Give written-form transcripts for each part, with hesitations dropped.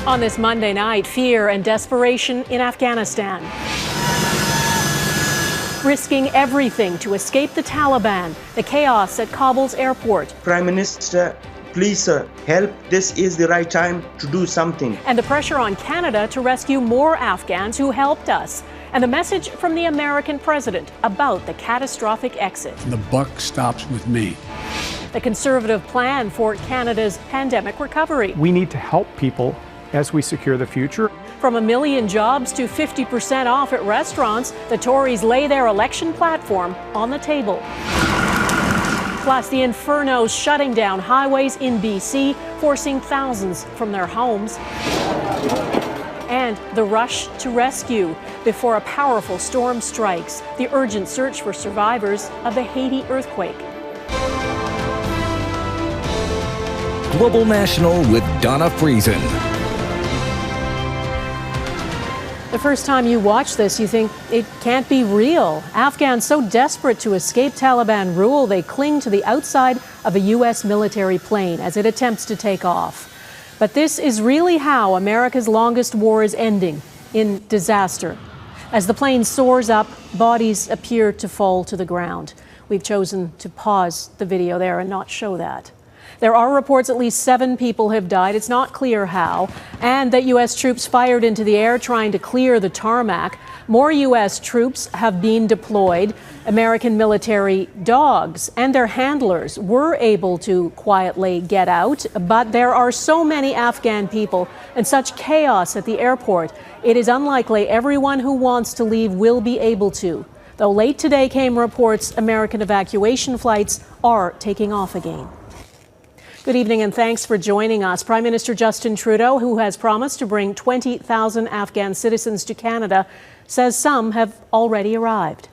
On this Monday night, fear and desperation in Afghanistan. Risking everything to escape the Taliban, the chaos at Kabul's airport. Prime Minister, please help. This is the right time to do something. And the pressure on Canada to rescue more Afghans who helped us. And the message from the American president about the catastrophic exit. The buck stops with me. The Conservative plan for Canada's pandemic recovery. We need to help people as we secure the future. From 1 million jobs to 50% off at restaurants, the Tories lay their election platform on the table. Plus, the infernos shutting down highways in BC, forcing thousands from their homes. And the rush to rescue before a powerful storm strikes, the urgent search for survivors of the Haiti earthquake. Global National with Donna Friesen. The first time you watch this, you think it can't be real. Afghans so desperate to escape Taliban rule, they cling to the outside of a U.S. military plane as it attempts to take off. But this is really how America's longest war is ending, in disaster. As the plane soars up, bodies appear to fall to the ground. We've chosen to pause the video there and not show that. There are reports at least 7 people have died. It's not clear how. And that U.S. troops fired into the air trying to clear the tarmac. More U.S. troops have been deployed. American military dogs and their handlers were able to quietly get out. But there are so many Afghan people and such chaos at the airport. It is unlikely everyone who wants to leave will be able to. Though late today came reports American evacuation flights are taking off again. Good evening and thanks for joining us. Prime Minister Justin Trudeau, who has promised to bring 20,000 Afghan citizens to Canada, says some have already arrived.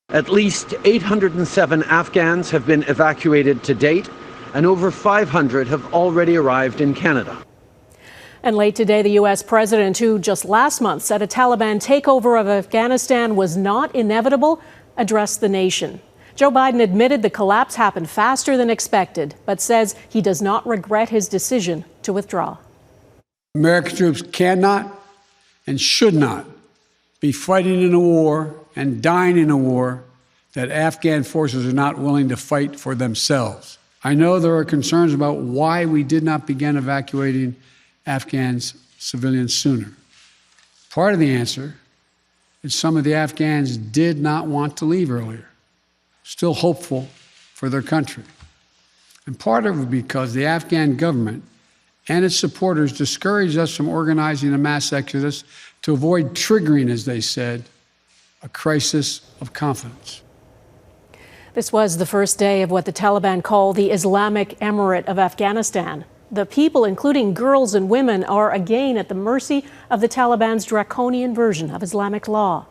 At least 807 Afghans have been evacuated to date, and over 500 have already arrived in Canada. And late today, the U.S. president, who just last month said a Taliban takeover of Afghanistan was not inevitable, addressed the nation. Joe Biden admitted the collapse happened faster than expected, but says he does not regret his decision to withdraw. American troops cannot and should not be fighting in a war and dying in a war that Afghan forces are not willing to fight for themselves. I know there are concerns about why we did not begin evacuating Afghans civilians sooner. Part of the answer is some of the Afghans did not want to leave earlier, still hopeful for their country. And part of it because the Afghan government and its supporters discouraged us from organizing a mass exodus to avoid triggering, as they said, a crisis of confidence. This was the first day of what the Taliban call the Islamic Emirate of Afghanistan. The people, including girls and women, are again at the mercy of the Taliban's draconian version of Islamic law.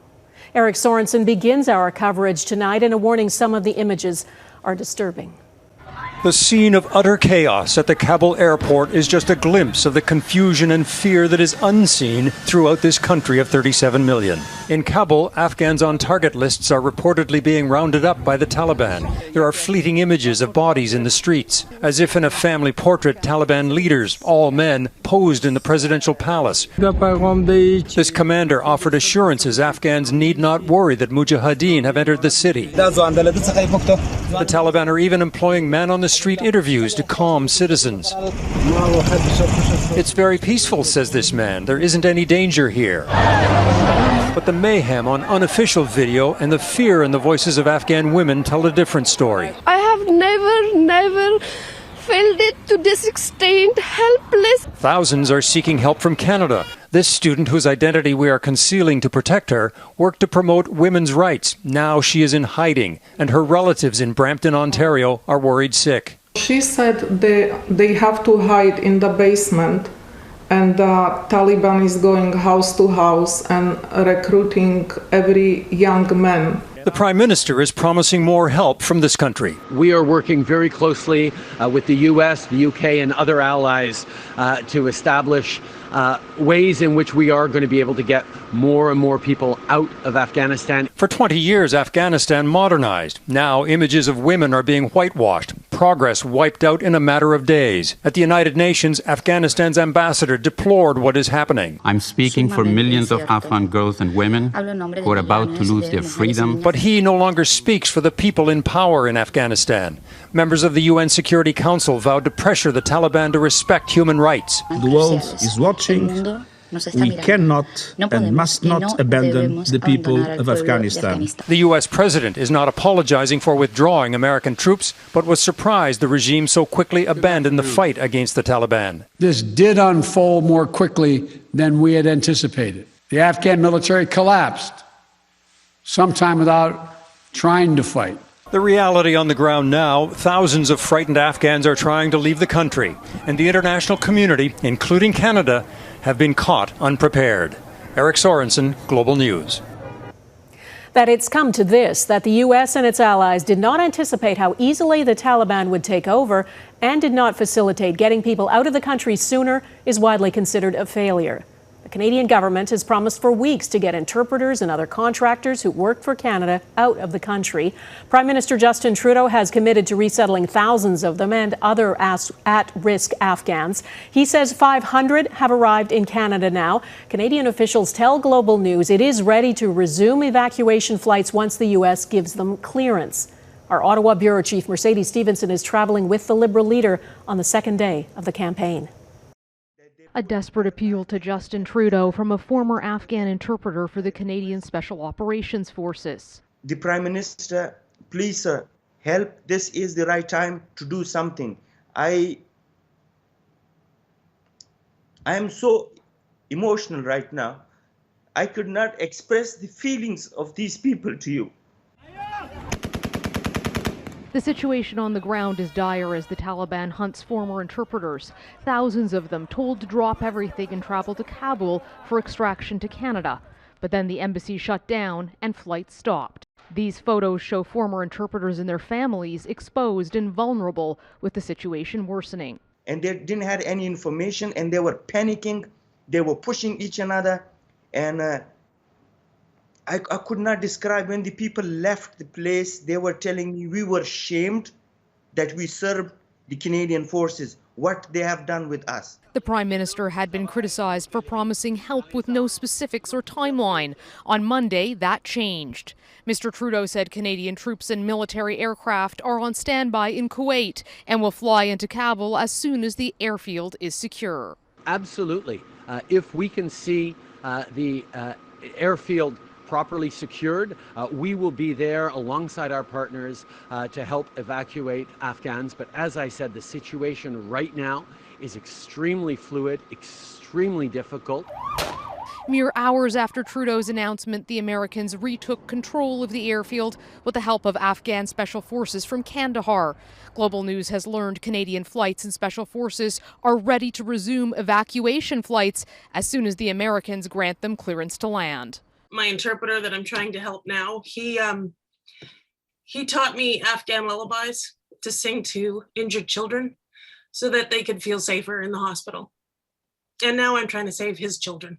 Eric Sorensen begins our coverage tonight in a warning some of the images are disturbing. The scene of utter chaos at the Kabul airport is just a glimpse of the confusion and fear that is unseen throughout this country of 37 million. In Kabul, Afghans on target lists are reportedly being rounded up by the Taliban. There are fleeting images of bodies in the streets. As if in a family portrait, Taliban leaders, all men, posed in the presidential palace. This commander offered assurances Afghans need not worry that mujahideen have entered the city. The Taliban are even employing man-on-the-street interviews to calm citizens. It's very peaceful, says this man. There isn't any danger here. But the mayhem on unofficial video and the fear in the voices of Afghan women tell a different story. I have never felt it to this extent, helpless. Thousands are seeking help from Canada. This student, whose identity we are concealing to protect her, worked to promote women's rights. Now she is in hiding, and her relatives in Brampton, Ontario, are worried sick. She said they have to hide in the basement, and the Taliban is going house to house and recruiting every young man. The Prime Minister is promising more help from this country. We are working very closely with the U.S., the U.K. and other allies to establish ways in which we are going to be able to get more and more people out of Afghanistan. For 20 years, Afghanistan modernized. Now images of women are being whitewashed. progress wiped out in a matter of days. At the United Nations, Afghanistan's ambassador deplored what is happening. I'm speaking for millions of Afghan girls and women who are about to lose their freedom. But he no longer speaks for the people in power in Afghanistan. Members of the UN Security Council vowed to pressure the Taliban to respect human rights. The world is watching. We cannot and must not abandon the people of Afghanistan. The U.S. president is not apologizing for withdrawing American troops, but was surprised the regime so quickly abandoned the fight against the Taliban. This did unfold more quickly than we had anticipated. The Afghan military collapsed, sometime without trying to fight. The reality on the ground now, thousands of frightened Afghans are trying to leave the country, and the international community, including Canada, have been caught unprepared. Eric Sorensen, Global News. That it's come to this, that the U.S. and its allies did not anticipate how easily the Taliban would take over and did not facilitate getting people out of the country sooner, is widely considered a failure. The Canadian government has promised for weeks to get interpreters and other contractors who worked for Canada out of the country. Prime Minister Justin Trudeau has committed to resettling thousands of them and other at-risk Afghans. He says 500 have arrived in Canada now. Canadian officials tell Global News it is ready to resume evacuation flights once the U.S. gives them clearance. Our Ottawa Bureau Chief Mercedes Stephenson is traveling with the Liberal leader on the second day of the campaign. A desperate appeal to Justin Trudeau from a former Afghan interpreter for the Canadian Special Operations Forces. The Prime Minister, please, sir, help. This is the right time to do something. I am so emotional right now. I could not express the feelings of these people to you. The situation on the ground is dire as the Taliban hunts former interpreters. Thousands of them told to drop everything and travel to Kabul for extraction to Canada. But then the embassy shut down and flights stopped. These photos show former interpreters and their families exposed and vulnerable, with the situation worsening. And they didn't have any information, and they were panicking. They were pushing each another, and I could not describe. When the people left the place, they were telling me we were shamed that we served the Canadian forces, what they have done with us. The Prime Minister had been criticized for promising help with no specifics or timeline. On Monday, that changed. Mr. Trudeau said Canadian troops and military aircraft are on standby in Kuwait and will fly into Kabul as soon as the airfield is secure. Absolutely. If we can see the airfield properly secured, we will be there alongside our partners to help evacuate Afghans. But as I said, the situation right now is extremely fluid, extremely difficult. Mere hours after Trudeau's announcement, the Americans retook control of the airfield with the help of Afghan special forces from Kandahar. Global News has learned Canadian flights and special forces are ready to resume evacuation flights as soon as the Americans grant them clearance to land. My interpreter that I'm trying to help now, he taught me Afghan lullabies to sing to injured children so that they could feel safer in the hospital. And now I'm trying to save his children.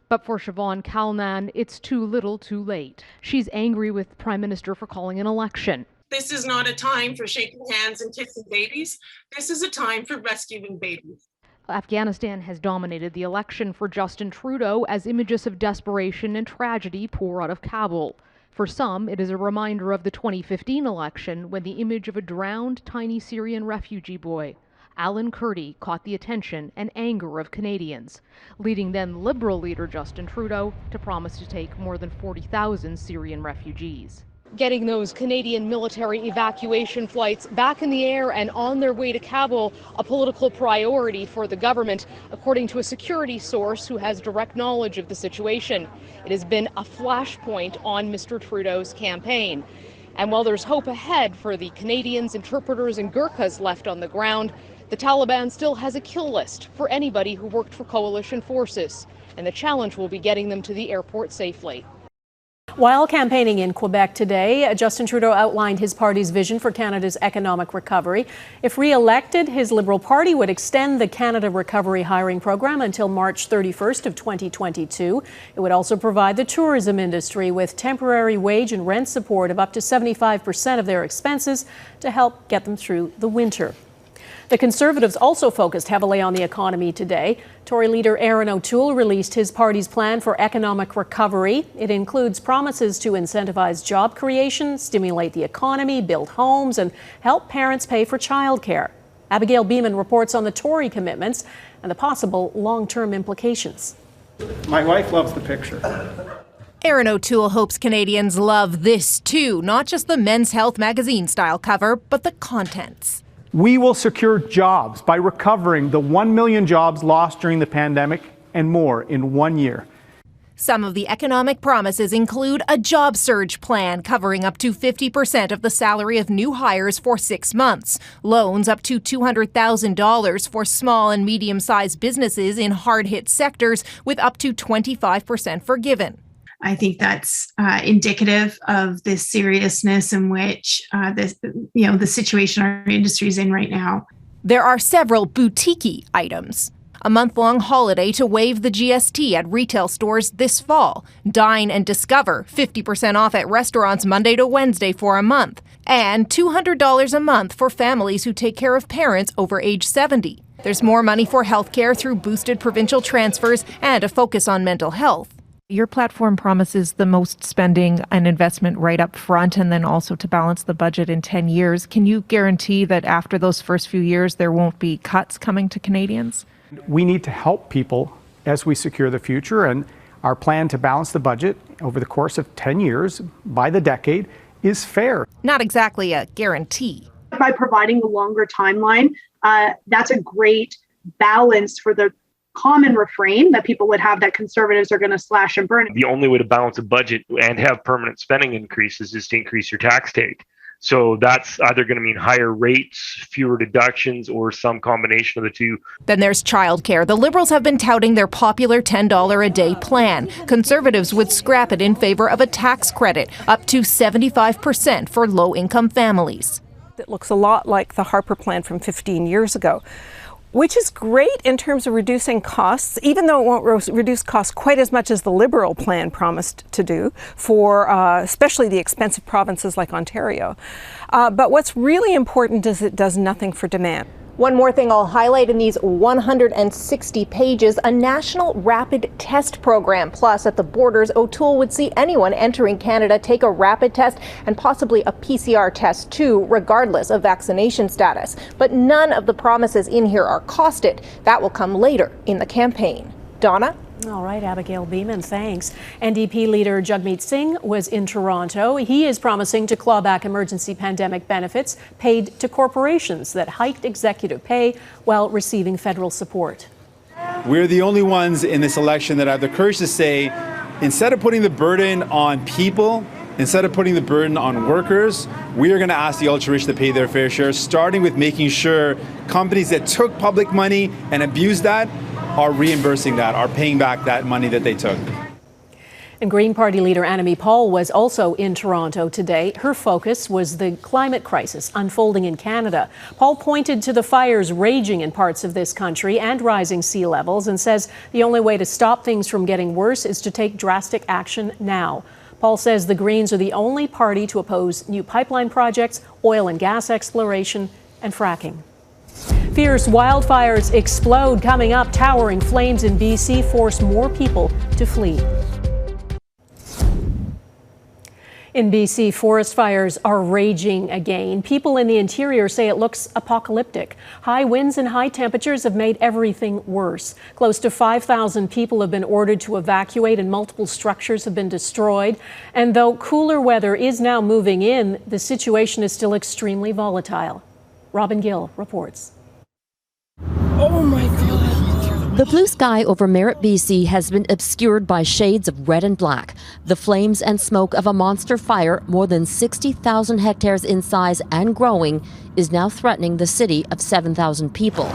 But for Siobhan Kalnan, it's too little too late. She's angry with the Prime Minister for calling an election. This is not a time for shaking hands and kissing babies. This is a time for rescuing babies. Afghanistan has dominated the election for Justin Trudeau as images of desperation and tragedy pour out of Kabul. For some, it is a reminder of the 2015 election when the image of a drowned tiny Syrian refugee boy, Alan Kurdi, caught the attention and anger of Canadians, leading then Liberal leader Justin Trudeau to promise to take more than 40,000 Syrian refugees. Getting those Canadian military evacuation flights back in the air and on their way to Kabul, a political priority for the government, according to a security source who has direct knowledge of the situation. It has been a flashpoint on Mr. Trudeau's campaign. And while there's hope ahead for the Canadians, interpreters, and Gurkhas left on the ground, the Taliban still has a kill list for anybody who worked for coalition forces. And the challenge will be getting them to the airport safely. While campaigning in Quebec today, Justin Trudeau outlined his party's vision for Canada's economic recovery. If re-elected, his Liberal Party would extend the Canada Recovery hiring program until March 31st of 2022. It would also provide the tourism industry with temporary wage and rent support of up to 75% of their expenses to help get them through the winter. The Conservatives also focused heavily on the economy today. Tory leader Aaron O'Toole released his party's plan for economic recovery. It includes promises to incentivize job creation, stimulate the economy, build homes, and help parents pay for childcare. Abigail Beeman reports on the Tory commitments and the possible long-term implications. My wife loves the picture. Aaron O'Toole hopes Canadians love this too, not just the Men's Health magazine style cover, but the contents. We will secure jobs by recovering the 1 million jobs lost during the pandemic and more in 1 year. Some of the economic promises include a job surge plan covering up to 50% of the salary of new hires for 6 months, loans up to $200,000 for small and medium-sized businesses in hard-hit sectors with up to 25% forgiven. I think that's indicative of the seriousness in which the situation our industry is in right now. There are several boutique items. A month-long holiday to waive the GST at retail stores this fall. Dine and Discover, 50% off at restaurants Monday to Wednesday for a month. And $200 a month for families who take care of parents over age 70. There's more money for healthcare through boosted provincial transfers and a focus on mental health. Your platform promises the most spending and investment right up front and then also to balance the budget in 10 years. Can you guarantee that after those first few years there won't be cuts coming to Canadians? We need to help people as we secure the future, and our plan to balance the budget over the course of 10 years by the decade is fair. Not exactly a guarantee. By providing a longer timeline, that's a great balance for the common refrain that people would have that Conservatives are going to slash and burn. The only way to balance a budget and have permanent spending increases is to increase your tax take. So that's either going to mean higher rates, fewer deductions, or some combination of the two. Then there's childcare. The Liberals have been touting their popular $10 a day plan. Conservatives would scrap it in favor of a tax credit, up to 75% for low-income families. It looks a lot like the Harper plan from 15 years ago, which is great in terms of reducing costs, even though it won't reduce costs quite as much as the Liberal plan promised to do for especially the expensive provinces like Ontario. But what's really important is it does nothing for demand. One more thing I'll highlight in these 160 pages, a national rapid test program. Plus, at the borders, O'Toole would see anyone entering Canada take a rapid test and possibly a PCR test too, regardless of vaccination status. But none of the promises in here are costed. That will come later in the campaign. Donna? All right, Abigail Beeman, thanks. NDP leader Jagmeet Singh was in Toronto. He is promising to claw back emergency pandemic benefits paid to corporations that hiked executive pay while receiving federal support. We're the only ones in this election that have the courage to say, instead of putting the burden on people, instead of putting the burden on workers, we are going to ask the ultra-rich to pay their fair share, starting with making sure companies that took public money and abused that are reimbursing that, are paying back that money that they took. And Green Party leader Annamie Paul was also in Toronto today. Her focus was the climate crisis unfolding in Canada. Paul pointed to the fires raging in parts of this country and rising sea levels and says the only way to stop things from getting worse is to take drastic action now. Paul says the Greens are the only party to oppose new pipeline projects, oil and gas exploration, and fracking. Fierce wildfires explode coming up. Towering flames in BC force more people to flee. In BC, forest fires are raging again. People in the interior say it looks apocalyptic. High winds and high temperatures have made everything worse. Close to 5,000 people have been ordered to evacuate and multiple structures have been destroyed. And though cooler weather is now moving in, the situation is still extremely volatile. Robin Gill reports. Oh my God. The blue sky over Merritt, BC has been obscured by shades of red and black. The flames and smoke of a monster fire, more than 60,000 hectares in size and growing, is now threatening the city of 7,000 people.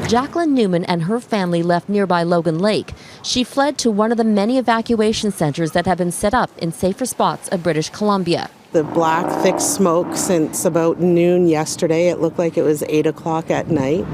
Jacqueline Newman and her family left nearby Logan Lake. She fled to one of the many evacuation centers that have been set up in safer spots of British Columbia. The black, thick smoke since about noon yesterday. It looked like it was 8 o'clock at night.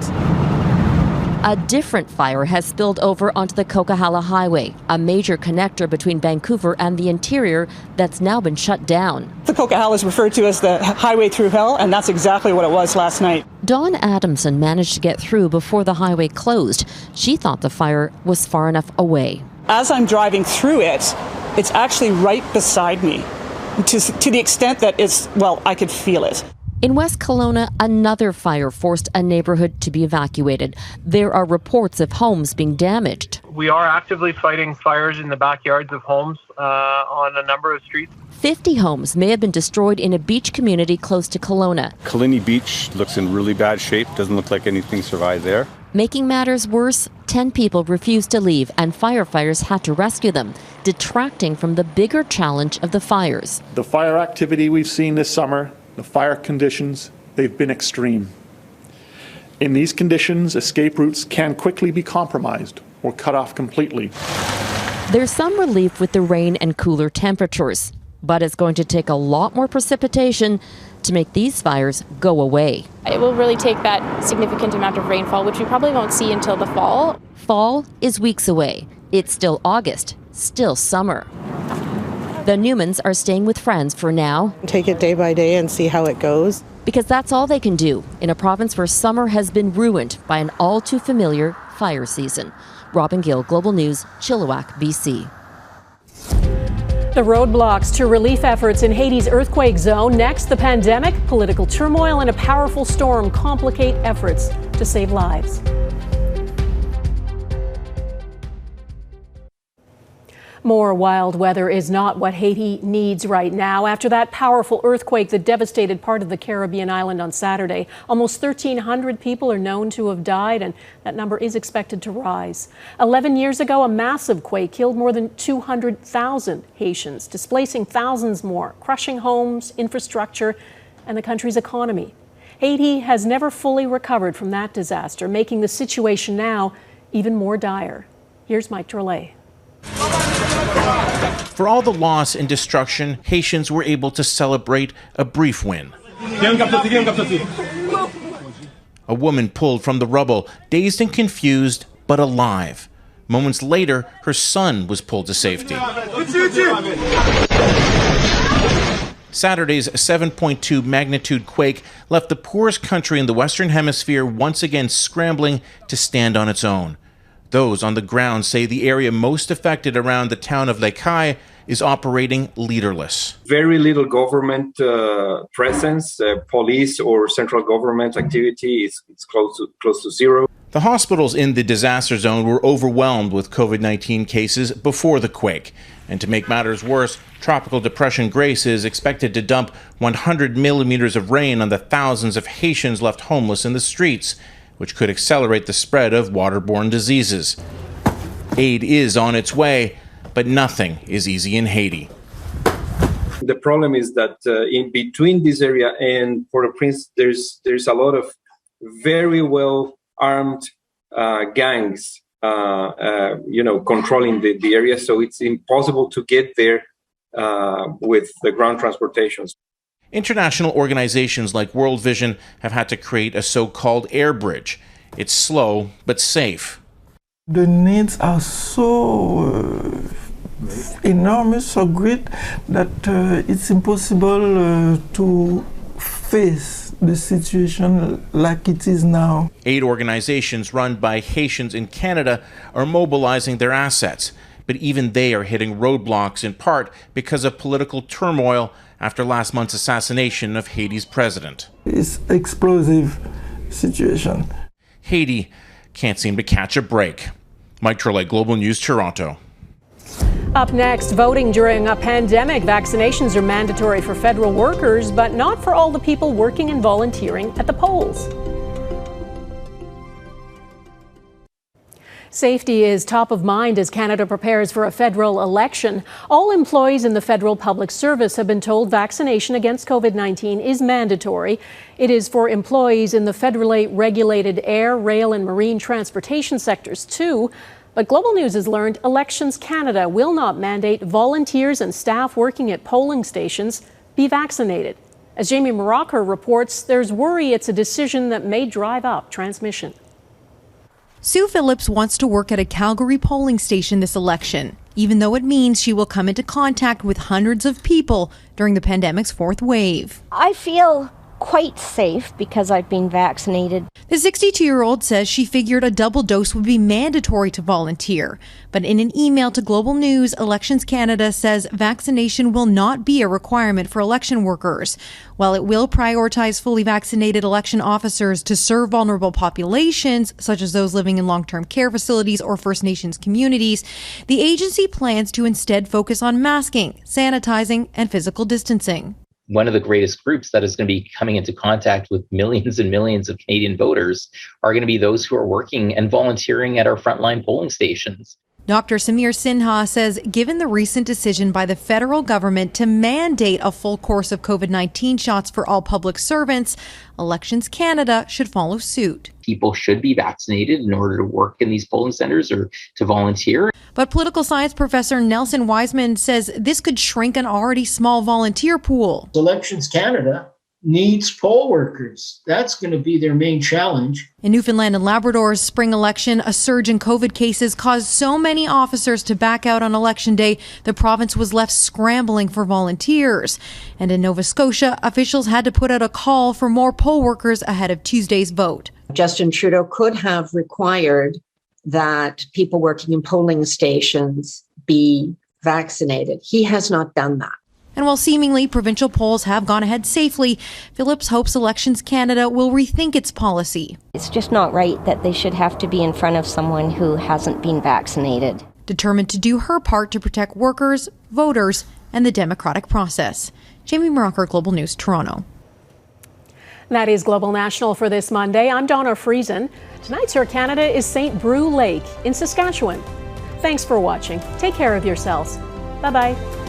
A different fire has spilled over onto the Coquihalla Highway, a major connector between Vancouver and the interior that's now been shut down. The Coquihalla is referred to as the highway through hell, and that's exactly what it was last night. Dawn Adamson managed to get through before the highway closed. She thought the fire was far enough away. As I'm driving through it, it's actually right beside me, to the extent that I could feel it. In West Kelowna, another fire forced a neighborhood to be evacuated. There are reports of homes being damaged. We are actively fighting fires in the backyards of homes on a number of streets. 50 homes may have been destroyed in a beach community close to Kelowna. Kalini Beach looks in really bad shape. Doesn't look like anything survived there. Making matters worse, 10 people refused to leave and firefighters had to rescue them, detracting from the bigger challenge of the fires. The fire activity we've seen this summer, the fire conditions, they've been extreme. In these conditions, escape routes can quickly be compromised or cut off completely. There's some relief with the rain and cooler temperatures, but it's going to take a lot more precipitation to make these fires go away. It will really take that significant amount of rainfall, which we probably won't see until the fall. Fall is weeks away. It's still August, still summer. The Newmans are staying with friends for now. Take it day by day and see how it goes. Because that's all they can do in a province where summer has been ruined by an all too familiar fire season. Robin Gill, Global News, Chilliwack, BC. The roadblocks to relief efforts in Haiti's earthquake zone. Next, the pandemic, political turmoil, and a powerful storm complicate efforts to save lives. More wild weather is not what Haiti needs right now. After that powerful earthquake that devastated part of the Caribbean island on Saturday, almost 1,300 people are known to have died, and that number is expected to rise. 11 years ago, a massive quake killed more than 200,000 Haitians, displacing thousands more, crushing homes, infrastructure, and the country's economy. Haiti has never fully recovered from that disaster, making the situation now even more dire. Here's Mike Drolet. For all the loss and destruction, Haitians were able to celebrate a brief win. A woman pulled from the rubble, dazed and confused, but alive. Moments later, her son was pulled to safety. Saturday's 7.2 magnitude quake left the poorest country in the Western Hemisphere once again scrambling to stand on its own. Those on the ground say the area most affected around the town of Lekai is operating leaderless. Very little government presence, police or central government activity is close to zero. The hospitals in the disaster zone were overwhelmed with COVID-19 cases before the quake. And to make matters worse, Tropical Depression Grace is expected to dump 100 millimeters of rain on the thousands of Haitians left homeless in the streets, which could accelerate the spread of waterborne diseases. Aid is on its way, but nothing is easy in Haiti. The problem is that in between this area and Port-au-Prince, there's a lot of very well armed gangs, controlling the area. So it's impossible to get there with the ground transportations. International organizations like World Vision have had to create a so-called air bridge. It's slow, but safe. The needs are so enormous, so great, that it's impossible to face the situation like it is now. Aid organizations run by Haitians in Canada are mobilizing their assets, but even they are hitting roadblocks in part because of political turmoil after last month's assassination of Haiti's president. It's an explosive situation. Haiti can't seem to catch a break. Mike Drolet, Global News, Toronto. Up next, voting during a pandemic. Vaccinations are mandatory for federal workers, but not for all the people working and volunteering at the polls. Safety is top of mind as Canada prepares for a federal election. All employees in the federal public service have been told vaccination against COVID-19 is mandatory. It is for employees in the federally regulated air, rail, and marine transportation sectors too. But Global News has learned Elections Canada will not mandate volunteers and staff working at polling stations be vaccinated. As Jamie Morocker reports, there's worry it's a decision that may drive up transmission. Sue Phillips wants to work at a Calgary polling station this election, even though it means she will come into contact with hundreds of people during the pandemic's fourth wave. I feel quite safe because I've been vaccinated. The 62-year-old says she figured a double dose would be mandatory to volunteer. But in an email to Global News, Elections Canada says vaccination will not be a requirement for election workers. While it will prioritize fully vaccinated election officers to serve vulnerable populations, such as those living in long-term care facilities or First Nations communities, the agency plans to instead focus on masking, sanitizing, and physical distancing. One of the greatest groups that is going to be coming into contact with millions and millions of Canadian voters are going to be those who are working and volunteering at our frontline polling stations. Dr. Samir Sinha says given the recent decision by the federal government to mandate a full course of COVID-19 shots for all public servants, Elections Canada should follow suit. People should be vaccinated in order to work in these polling centers or to volunteer. But political science professor Nelson Wiseman says this could shrink an already small volunteer pool. Elections Canada needs poll workers. That's going to be their main challenge. In Newfoundland and Labrador's spring election, a surge in COVID cases caused so many officers to back out on election day, the province was left scrambling for volunteers. And in Nova Scotia, officials had to put out a call for more poll workers ahead of Tuesday's vote. Justin Trudeau could have required that people working in polling stations be vaccinated. He has not done that. And while seemingly provincial polls have gone ahead safely, Phillips hopes Elections Canada will rethink its policy. It's just not right that they should have to be in front of someone who hasn't been vaccinated. Determined to do her part to protect workers, voters, and the democratic process. Jamie Morocker, Global News, Toronto. That is Global National for this Monday. I'm Donna Friesen. Tonight's Your Canada is St. Brew Lake in Saskatchewan. Thanks for watching. Take care of yourselves. Bye-bye.